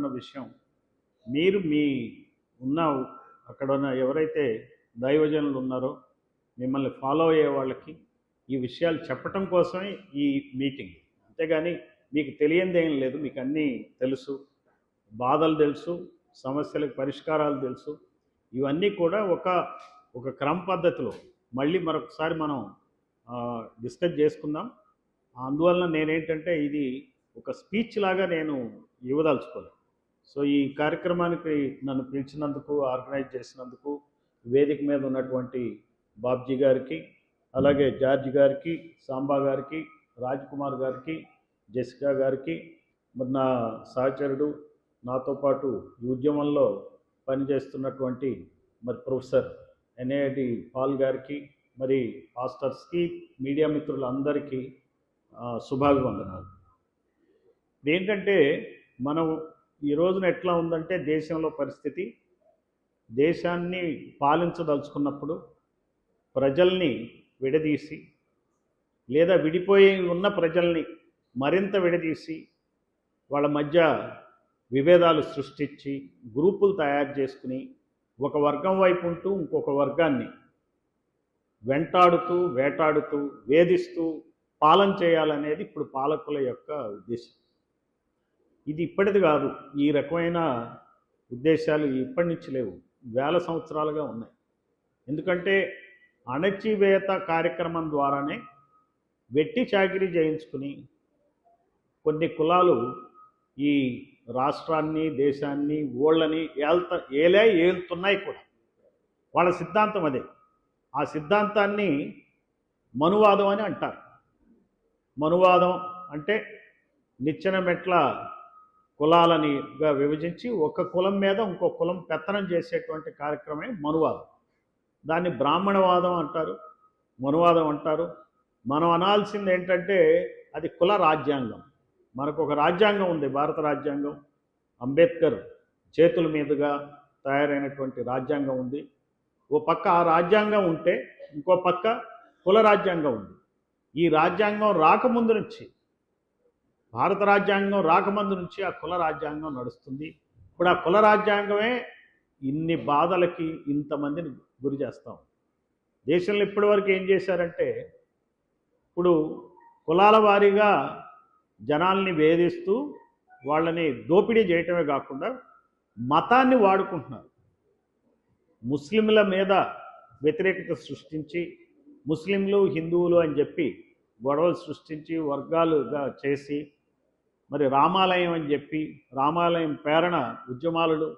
చెప్తున్న విషయం, మీరు మీ ఉన్న అక్కడ ఉన్న ఎవరైతే దైవజనులు ఉన్నారో మిమ్మల్ని ఫాలో అయ్యే వాళ్ళకి ఈ విషయాలు చెప్పటం కోసమే ఈ మీటింగ్. అంతేగాని మీకు తెలియంది ఏం లేదు, మీకు అన్నీ తెలుసు, బాధలు తెలుసు, సమస్యలకు పరిష్కారాలు తెలుసు. ఇవన్నీ కూడా ఒక క్రమ పద్ధతిలో మళ్ళీ మరొకసారి మనం డిస్కస్ చేసుకుందాం. అందువలన నేనేంటంటే ఇది ఒక స్పీచ్ లాగా నేను ఇవ్వదలుచుకోలేదు. సో ఈ కార్యక్రమానికి నన్ను పిలిచినందుకు, ఆర్గనైజ్ చేసినందుకు వేదిక మీద ఉన్నటువంటి బాబ్జీ గారికి, అలాగే జార్జ్ గారికి, సాంబా గారికి, రాజ్ కుమార్ గారికి, జెసికా గారికి, మరి నా సహచరుడు, నాతో పాటు ఈ ఉద్యమంలో పనిచేస్తున్నటువంటి మరి ప్రొఫెసర్ ఎన్ఐటి పాల్ గారికి, మరి పాస్టర్స్కి, మీడియా మిత్రులందరికీ శుభాభివందనాలు. ఏంటంటే మనం ఈ రోజున ఎట్లా ఉందంటే దేశంలో పరిస్థితి, దేశాన్ని పాలించదలుచుకున్నప్పుడు ప్రజల్ని విడదీసి లేదా విడిపోయి ఉన్న ప్రజల్ని మరింత విడదీసి వాళ్ళ మధ్య విభేదాలు సృష్టించి గ్రూపులు తయారు చేసుకుని ఒక వర్గం వైపు ఉంటూ ఇంకొక వర్గాన్ని వెంటాడుతూ వేటాడుతూ వేధిస్తూ పాలన చేయాలనేది ఇప్పుడు పాలకుల యొక్క ఉద్దేశం. ఇది ఇప్పటిది కాదు, ఈ రకమైన ఉద్దేశాలు ఇప్పటి నుంచి లేవు, వేల సంవత్సరాలుగా ఉన్నాయి. ఎందుకంటే అణచివేత కార్యక్రమం ద్వారానే వెట్టి చాకిరీ చేయించుకుని కొన్ని కులాలు ఈ రాష్ట్రాన్ని, దేశాన్ని, ఓళ్ళని ఏలుతున్నాయి కూడా. వాళ్ళ సిద్ధాంతం అదే. ఆ సిద్ధాంతాన్ని మనువాదం అని అంటారు. మనువాదం అంటే నిచ్చెన మెట్ల కులాలనిగా విభజించి ఒక కులం మీద ఇంకో కులం పెత్తనం చేసేటువంటి కార్యక్రమే మనువాదం. దాన్ని బ్రాహ్మణవాదం అంటారు, మనువాదం అంటారు. మనం అనాల్సింది ఏంటంటే అది కుల రాజ్యాంగం. మనకు ఒక రాజ్యాంగం ఉంది, భారత రాజ్యాంగం, అంబేద్కర్ చేతుల మీదుగా తయారైనటువంటి రాజ్యాంగం ఉంది. ఓ పక్క ఆ రాజ్యాంగం ఉంటే ఇంకో పక్క కుల రాజ్యాంగం ఉంది. ఈ రాజ్యాంగం రాకముందు నుంచి, భారత రాజ్యాంగం రాకముందు నుంచి ఆ కుల రాజ్యాంగం నడుస్తుంది. ఇప్పుడు ఆ కుల రాజ్యాంగమే ఇన్ని బాధలకి ఇంతమందిని గురి చేస్తాం. దేశంలో ఇప్పటివరకు ఏం చేశారంటే, ఇప్పుడు కులాల వారీగా జనాల్ని వేధిస్తూ వాళ్ళని దోపిడీ చేయటమే కాకుండా మతాన్ని వాడుకుంటున్నారు. ముస్లింల మీద వ్యతిరేకత సృష్టించి ముస్లింలు, హిందువులు అని చెప్పి గొడవలు సృష్టించి వర్గాలుగా చేసి, మరి రామాలయం అని చెప్పి రామాలయం పేరణ ఉద్యమాలు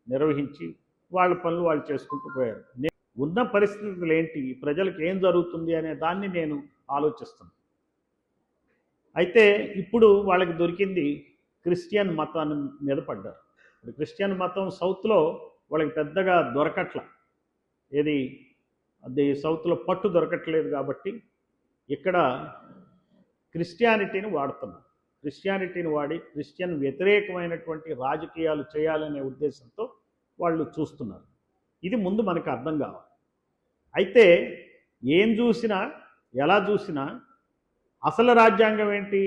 నిర్వహించి వాళ్ళ పనులు వాళ్ళు చేసుకుంటూ పోయారు. ఉన్న పరిస్థితులు ఏంటి, ప్రజలకు ఏం జరుగుతుంది అనే దాన్ని నేను ఆలోచిస్తున్నాను. అయితే ఇప్పుడు వాళ్ళకి దొరికింది క్రిస్టియన్ మతాన్ని మీద పడ్డారు. ఇప్పుడు క్రిస్టియన్ మతం సౌత్లో వాళ్ళకి పెద్దగా దొరకట్ల, ఏది అది సౌత్లో పట్టు దొరకట్లేదు కాబట్టి ఇక్కడ క్రిస్టియానిటీని వాడుతున్నారు. క్రిస్టియానిటీని వాడి క్రిస్టియన్ వ్యతిరేకమైనటువంటి రాజకీయాలు చేయాలనే ఉద్దేశంతో వాళ్ళు చూస్తున్నారు. ఇది ముందు మనకు అర్థం కావాలి. అయితే ఏం చూసినా, ఎలా చూసినా అసలు రాజ్యాంగం ఏంటి?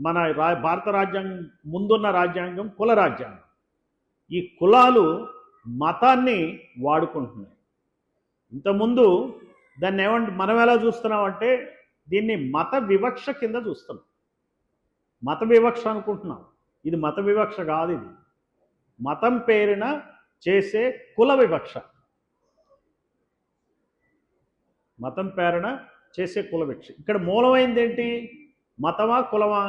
మన భారత రాజ్యాంగం ముందున్న రాజ్యాంగం కుల రాజ్యాంగం. ఈ కులాలు మతాన్ని వాడుకుంటున్నాయి. ఇంతకుముందు దాన్ని మనం ఎలా చూస్తున్నామంటే దీన్ని మత వివక్ష కింద చూస్తున్నాం. మత వివక్ష అనుకుంటున్నాం. ఇది మత వివక్ష కాదు, ఇది మతం పేరున చేసే కుల వివక్ష. మతం పేరున చేసే కుల వివక్ష. ఇక్కడ మూలమైంది ఏంటి? మతమా కులమా?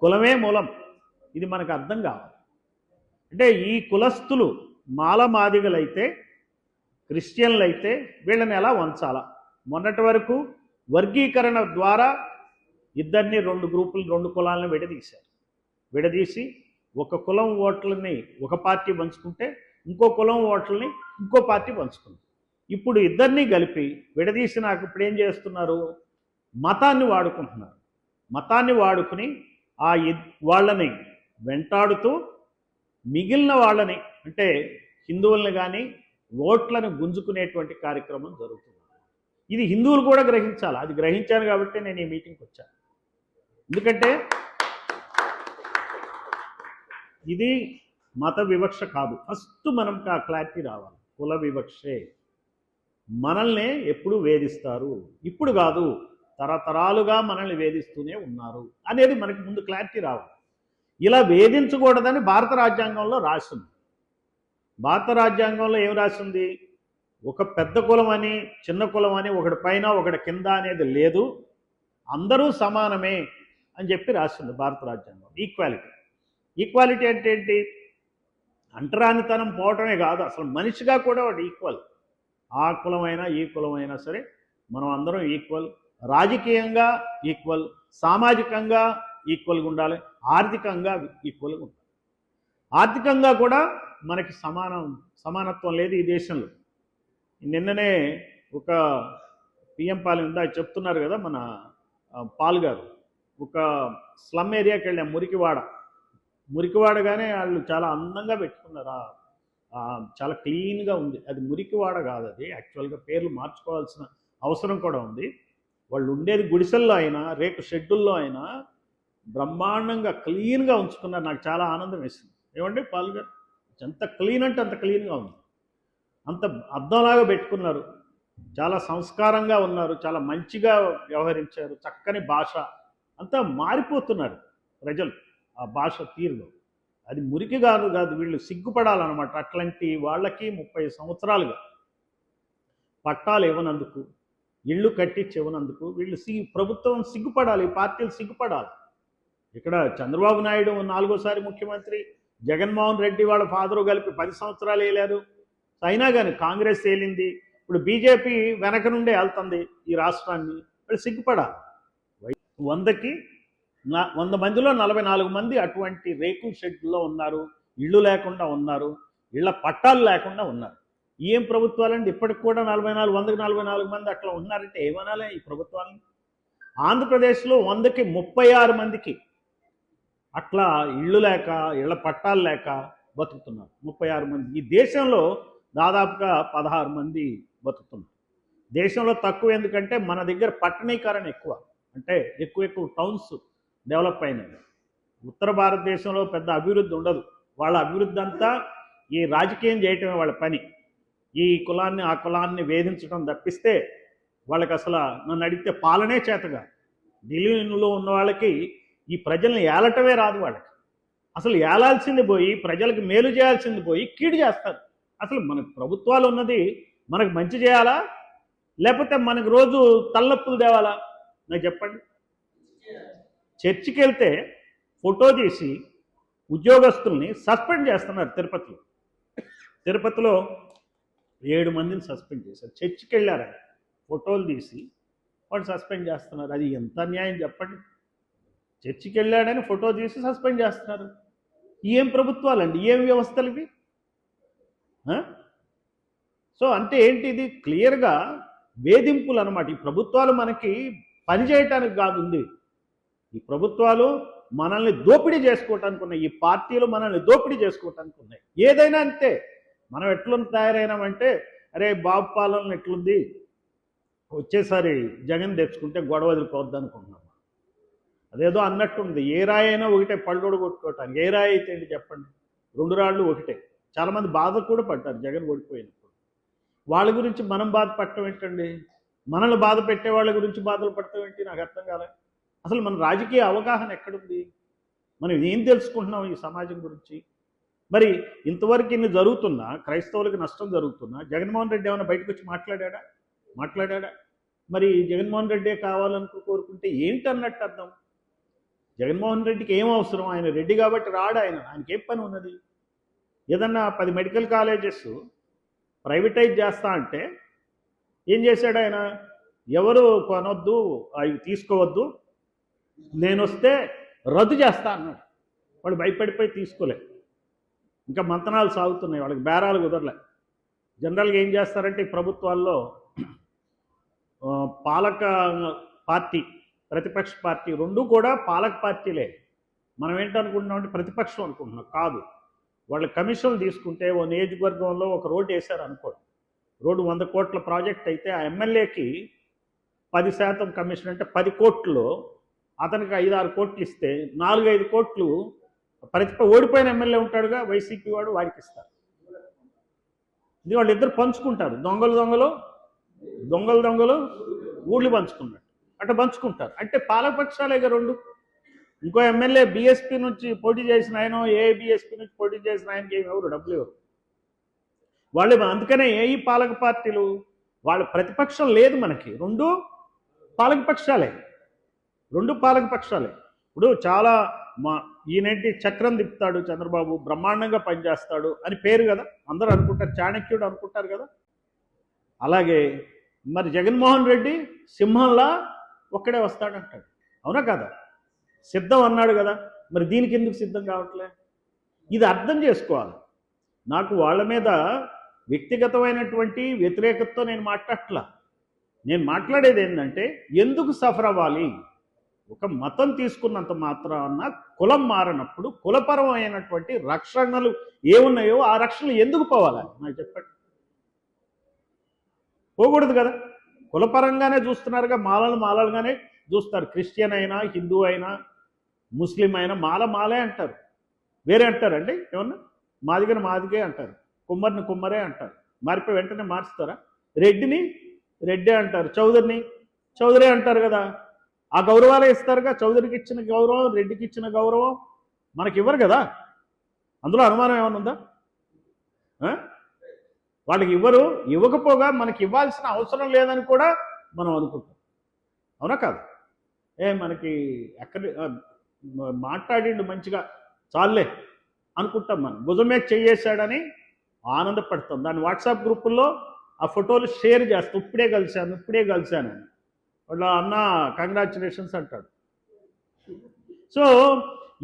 కులమే మూలం. ఇది మనకు అర్థం కావాలి. అంటే ఈ కులస్తులు మాలమాదిగలైతే, క్రిస్టియన్లు అయితే వీళ్ళని ఎలా వంచాలా? మొన్నటి వరకు వర్గీకరణ ద్వారా ఇద్దరిని రెండు గ్రూపులు, రెండు కులాలను విడదీశారు. విడదీసి ఒక కులం ఓట్లని ఒక పార్టీ పంచుకుంటే ఇంకో కులం ఓట్లని ఇంకో పార్టీ పంచుకుంది. ఇప్పుడు ఇద్దరినీ కలిపి విడదీసి నాకు ఇప్పుడు ఏం చేస్తున్నారు? మతాన్ని వాడుకుంటున్నారు. మతాన్ని వాడుకుని వాళ్ళని వెంటాడుతూ మిగిలిన వాళ్ళని, అంటే హిందువులను కానీ ఓట్లను గుంజుకునేటువంటి కార్యక్రమం జరుగుతుంది. ఇది హిందువులు కూడా గ్రహించాలి. అది గ్రహించాను కాబట్టి నేను ఈ మీటింగ్కి వచ్చాను. ఎందుకంటే ఇది మత వివక్ష కాదు. ఫస్ట్ మనకు ఆ క్లారిటీ రావాలి. కుల వివక్షే. మనల్ని ఎప్పుడు వేధిస్తారు, ఇప్పుడు కాదు, తరతరాలుగా మనల్ని వేధిస్తూనే ఉన్నారు అనేది మనకి ముందు క్లారిటీ రావాలి. ఇలా వేధించకూడదని భారత రాజ్యాంగంలో రాసింది. భారత రాజ్యాంగంలో ఏం రాసింది? ఒక పెద్ద కులం అని చిన్న కులం అని, ఒకటి పైన ఒకటి కింద అనేది లేదు, అందరూ సమానమే అని చెప్పి రాసింది భారత రాజ్యాంగం. ఈక్వాలిటీ. ఈక్వాలిటీ అంటే ఏంటి? అంటరానితనం పోవటమే కాదు, అసలు మనిషిగా కూడా వాడు ఈక్వల్. ఆ కులమైనా ఈ కులమైనా సరే మనం అందరం ఈక్వల్. రాజకీయంగా ఈక్వల్, సామాజికంగా ఈక్వల్గా ఉండాలి, ఆర్థికంగా ఈక్వల్గా ఉండాలి. ఆర్థికంగా కూడా మనకి సమానత్వం లేదు ఈ దేశంలో. నిన్ననే ఒక పిఎం పాలెం ఇందాక చెప్తున్నారు కదా మన పాల్ గారు, ఒక స్లమ్ ఏరియాకి వెళ్ళాం, మురికివాడగానే వాళ్ళు చాలా అందంగా పెట్టుకున్నారు. చాలా క్లీన్గా ఉంది. అది మురికివాడ కాదు, అది యాక్చువల్గా పేర్లు మార్చుకోవాల్సిన అవసరం కూడా ఉంది. వాళ్ళు ఉండేది గుడిసెల్లో అయినా రేకు షెడ్యూల్లో అయినా బ్రహ్మాండంగా క్లీన్గా ఉంచుకున్నారు. నాకు చాలా ఆనందం వేసింది. ఏమండి పాల్ గారు, ఎంత క్లీన్ అంటే అంత క్లీన్గా ఉంది, అంత అద్దంలాగా పెట్టుకున్నారు, చాలా సంస్కారంగా ఉన్నారు, చాలా మంచిగా వ్యవహరించారు, చక్కని భాష. అంతా మారిపోతున్నారు ప్రజలు ఆ భాష తీరులో. అది మురికి కాదు వీళ్ళు సిగ్గుపడాలన్నమాట. అట్లాంటి వాళ్ళకి 30 సంవత్సరాలుగా పట్టాలు ఇవ్వనందుకు, ఇళ్ళు కట్టించి ఇవ్వనందుకు వీళ్ళు ప్రభుత్వం సిగ్గుపడాలి, పార్టీలు సిగ్గుపడాలి. ఇక్కడ చంద్రబాబు నాయుడు 4వ సారి ముఖ్యమంత్రి, జగన్మోహన్ రెడ్డి వాళ్ళ ఫాదరు కలిపి 10 సంవత్సరాలు వేయలేరు. అయినా కానీ కాంగ్రెస్ ఏలింది, ఇప్పుడు బీజేపీ వెనక నుండే వెళ్తుంది ఈ రాష్ట్రాన్ని. వాళ్ళు సిగ్గుపడాలి. 100 మందిలో 44 మంది అటువంటి రేకుల షెడ్లో ఉన్నారు, ఇళ్ళు లేకుండా ఉన్నారు, ఇళ్ల పట్టాలు లేకుండా ఉన్నారు. ఏం ప్రభుత్వాలండి? ఇప్పటికి కూడా 100కి 44 మంది అట్లా ఉన్నారంటే ఏమనాలి ఈ ప్రభుత్వాలని? ఆంధ్రప్రదేశ్లో 100కి 36 మందికి అట్లా ఇళ్ళు లేక, ఇళ్ల పట్టాలు లేక బతుకుతున్నారు. 36 మంది. ఈ దేశంలో దాదాపుగా 16 మంది బతుకుతున్నారు. దేశంలో తక్కువ ఎందుకంటే మన దగ్గర పట్టణీకరణ ఎక్కువ, అంటే ఎక్కువ టౌన్స్ డెవలప్ అయినాయి. ఉత్తర భారతదేశంలో పెద్ద అభివృద్ధి ఉండదు. వాళ్ళ అభివృద్ధి అంతా ఈ రాజకీయం చేయటమే వాళ్ళ పని. ఈ కులాన్ని ఆ కులాన్ని వేధించడం తప్పిస్తే వాళ్ళకి అసలు నన్ను అడిగితే పాలనే చేతగా. ఢిల్లీలో ఉన్న వాళ్ళకి ఈ ప్రజల్ని ఏలటమే రాదు. వాళ్ళకి అసలు ఏలాల్సింది పోయి, ప్రజలకు మేలు చేయాల్సింది పోయి కీడు చేస్తారు. అసలు మనకు ప్రభుత్వాలు ఉన్నది మనకు మంచి చేయాలా, లేకపోతే మనకు రోజు తలనొప్పులు తేవాలా? నాకు చెప్పండి. చర్చికి వెళ్తే ఫోటో తీసి ఉద్యోగస్తుల్ని సస్పెండ్ చేస్తున్నారు. తిరుపతిలో 7 మందిని సస్పెండ్ చేశారు. చర్చికి వెళ్ళారని ఫోటోలు తీసి వాడు సస్పెండ్ చేస్తున్నారు. అది ఎంత అన్యాయం చెప్పండి. చర్చికి వెళ్ళాడని ఫోటో తీసి సస్పెండ్ చేస్తున్నారు. ఏం ప్రభుత్వాలండి, ఏం వ్యవస్థలు ఇవి? సో అంటే ఏంటి? ఇది క్లియర్గా వేధింపులు అన్నమాట. ఈ ప్రభుత్వాలు మనకి పనిచేయటానికి కాదు ఉంది. ఈ ప్రభుత్వాలు మనల్ని దోపిడీ చేసుకోవటానికి ఉన్నాయి. ఈ పార్టీలు మనల్ని దోపిడీ చేసుకోవటానికి ఉన్నాయి. ఏదైనా అంతే. మనం ఎట్లా తయారైనామంటే, అరే బాబు పాలన ఎట్లుంది, వచ్చేసారి జగన్ తెచ్చుకుంటే గొడవ వదిలిపోద్ది అనుకుంటున్నాం. అదేదో అన్నట్టుంది. ఏ రాయి అయినా ఒకటే, పళ్ళోడు కొట్టుకోవటానికి. ఏ రాయి అయితే ఏంటి చెప్పండి? 2 రాళ్ళు ఒకటే. చాలామంది బాధ కూడా పడ్డారు జగన్ ఓడిపోయినప్పుడు. వాళ్ళ గురించి మనం బాధపడటం ఏంటండి? మనల్ని బాధ పెట్టే వాళ్ళ గురించి బాధలు పడటం ఏంటి? నాకు అర్థం కాలే. అసలు మన రాజకీయ అవగాహన ఎక్కడుంది? మనం ఏం తెలుసుకుంటున్నాం ఈ సమాజం గురించి? మరి ఇంతవరకు ఇన్ని జరుగుతున్నా, క్రైస్తవులకు నష్టం జరుగుతున్నా, జగన్మోహన్ రెడ్డి ఏమైనా బయటకు వచ్చి మాట్లాడాడా? మరి జగన్మోహన్ రెడ్డే కోరుకుంటే ఏంటి అన్నట్టు అర్థం? జగన్మోహన్ రెడ్డికి ఏం అవసరం? ఆయన రెడ్డి కాబట్టి రాడు. ఆయనకి ఏం పని ఉన్నది? ఏదన్నా 10 మెడికల్ కాలేజెస్ ప్రైవేటైజ్ చేస్తా అంటే ఏం చేశాడు ఆయన? ఎవరు కొనొద్దు, అవి తీసుకోవద్దు, నేను వస్తే రద్దు చేస్తా అన్నాడు. వాడు భయపడిపోయి తీసుకోలే. ఇంకా మంతనాలు సాగుతున్నాయి, వాళ్ళకి బేరాలు కుదరలే. జనరల్గా ఏం చేస్తారంటే ఈ ప్రభుత్వాల్లో పాలక పార్టీ, ప్రతిపక్ష పార్టీ రెండూ కూడా పాలక పార్టీలే. మనం ఏంటనుకుంటున్నామంటే ప్రతిపక్షం అనుకుంటున్నాం. కాదు. వాళ్ళ కమిషన్లు తీసుకుంటే ఓ నియోజకవర్గంలో ఒక రోడ్డు వేశారు అనుకోండి, రోడ్డు 100 కోట్ల ప్రాజెక్ట్ అయితే ఆ ఎమ్మెల్యేకి 10% కమిషన్, అంటే 10 కోట్లు అతనికి 5-6 కోట్లు ఇస్తే 4-5 కోట్లు ఓడిపోయిన ఎమ్మెల్యే ఉంటాడుగా వైసీపీ వాడు, వాడికి ఇస్తారు. ఇది వాళ్ళిద్దరు పంచుకుంటారు. దొంగలు ఊళ్ళు పంచుకున్నట్టు అట్లా పంచుకుంటారు. అంటే పాలకపక్షాలేగా రెండు. ఇంకో ఎమ్మెల్యే బీఎస్పీ నుంచి పోటీ చేసిన ఆయన, ఏబీఎస్పీ నుంచి పోటీ చేసిన ఆయనకి ఎవరు డబ్బులు ఇవ్వరు వాళ్ళు. అందుకనే ఏ పాలక పార్టీలు వాళ్ళ ప్రతిపక్షం లేదు మనకి, రెండు పాలకపక్షాలే. ఇప్పుడు చాలా ఈయనేంటి చక్రం తిప్పుతాడు చంద్రబాబు, బ్రహ్మాండంగా పనిచేస్తాడు అని పేరు కదా, అందరూ అనుకుంటారు, చాణక్యుడు అనుకుంటారు కదా. అలాగే మరి జగన్మోహన్ రెడ్డి సింహంలా ఒక్కడే వస్తాడంటాడు, అవునా కదా? సిద్ధం అన్నాడు కదా, మరి దీనికి ఎందుకు సిద్ధం కావట్లే? ఇది అర్థం చేసుకోవాలి. నాకు వాళ్ళ మీద వ్యక్తిగతమైనటువంటి వ్యతిరేకతతో నేను మాట్లాడట్లా. నేను మాట్లాడేది ఏంటంటే ఎందుకు సఫర్ అవ్వాలి? ఒక మతం తీసుకున్నంత మాత్రాన కులం మారినప్పుడు కులపరమైనటువంటి రక్షణలు ఏమున్నాయో ఆ రక్షణలు ఎందుకు పోవాలి నాకు చెప్పండి. పోకూడదు కదా. కులపరంగానే చూస్తున్నారుగా, మాలలుగానే చూస్తారు. క్రిస్టియన్ అయినా, హిందూ అయినా, ముస్లిం అయినా మాలే అంటారు, వేరే అంటారండి ఏమన్నా? మాదిగే అంటారు, కుమ్మరిని కుమ్మరే అంటారు. మారిపోయి వెంటనే మార్చుతారా? రెడ్డిని రెడ్డే అంటారు, చౌదరిని చౌదరే అంటారు కదా. ఆ గౌరవాలే ఇస్తారుగా. చౌదరికి ఇచ్చిన గౌరవం, రెడ్డికి ఇచ్చిన గౌరవం మనకి ఇవ్వరు కదా. అందులో అనుమానం ఏమైనా ఉందా? వాళ్ళకి ఇవ్వకపోగా మనకి ఇవ్వాల్సిన అవసరం లేదని కూడా మనం అనుకుంటాం, అవునా కాదు? మనకి ఎక్కడ మాట్లాడిండు మంచిగా, చాలే అనుకుంటాం. మనం భుజమే చేయేశాడని ఆనందపడతాం. దాని వాట్సాప్ గ్రూపుల్లో ఆ ఫోటోలు షేర్ చేస్తాం, ఇప్పుడే కలిశాను అని. వాళ్ళ అన్న కంగ్రాచులేషన్స్ అంటాడు. సో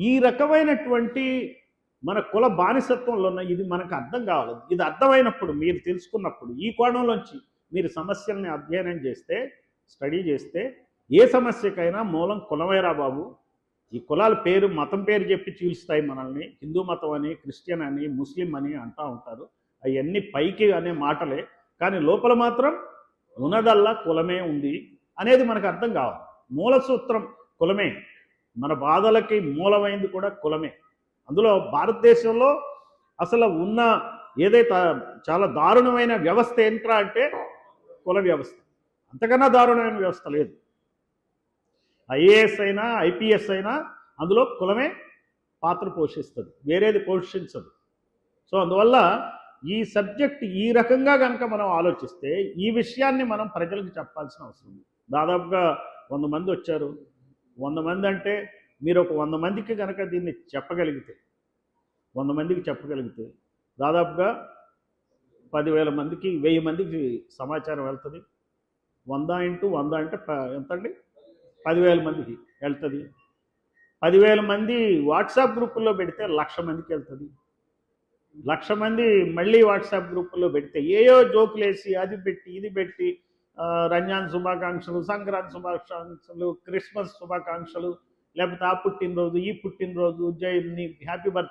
ఈ రకమైనటువంటి మన కుల బానిసత్వంలో ఉన్న ఇది మనకు అర్థం కావాలి. ఇది అర్థమైనప్పుడు, మీరు తెలుసుకున్నప్పుడు, ఈ కోణంలోంచి మీరు సమస్యల్ని అధ్యయనం చేస్తే, స్టడీ చేస్తే, ఏ సమస్యకైనా మూలం కులమేరా బాబు. ఈ కులాల పేరు, మతం పేరు చెప్పి చీల్స్తాయి మనల్ని. హిందూ మతం అని, క్రిస్టియన్ అని, ముస్లిం అని అంటూ ఉంటారు. అవన్నీ పైకి అనే మాటలే, కానీ లోపల మాత్రం ఉన్నదల్లా కులమే ఉంది అనేది మనకు అర్థం కావాలి. మూల సూత్రం కులమే, మన బాధలకి మూలమైంది కూడా కులమే. అందులో భారతదేశంలో అసలు ఉన్న ఏదైతే చాలా దారుణమైన వ్యవస్థ ఏంట్రా అంటే కుల వ్యవస్థ. అంతకన్నా దారుణమైన వ్యవస్థ లేదు. ఐఏఎస్ అయినా, ఐపీఎస్ అయినా అందులో కులమే పాత్ర పోషిస్తుంది, వేరేది పోషించదు. సో అందువల్ల ఈ సబ్జెక్ట్ ఈ రకంగా కనుక మనం ఆలోచిస్తే ఈ విషయాన్ని మనం ప్రజలకు చెప్పాల్సిన అవసరం ఉంది. దాదాపుగా 100 మంది వచ్చారు. 100 మంది అంటే మీరు ఒక 100 మందికి కనుక దీన్ని చెప్పగలిగితే, 100 మందికి చెప్పగలిగితే దాదాపుగా 10,000 మందికి, 1000 మందికి సమాచారం వెళ్తుంది. 100 × 100 అంటే ఎంతండి? 10,000 మందికి వెళ్తుంది. 10,000 మంది వాట్సాప్ గ్రూపుల్లో పెడితే 1,00,000 మందికి వెళ్తుంది. 1,00,000 మంది మళ్ళీ వాట్సాప్ గ్రూపుల్లో పెడితే ఏయో జోకులేసి అది పెట్టి ఇది పెట్టి రంజాన్ శుభాకాంక్షలు, సంక్రాంతి శుభాకాంక్షలు, క్రిస్మస్ శుభాకాంక్షలు, లేకపోతే ఆ పుట్టినరోజు, ఈ పుట్టినరోజు, హ్యాపీ బర్త్డే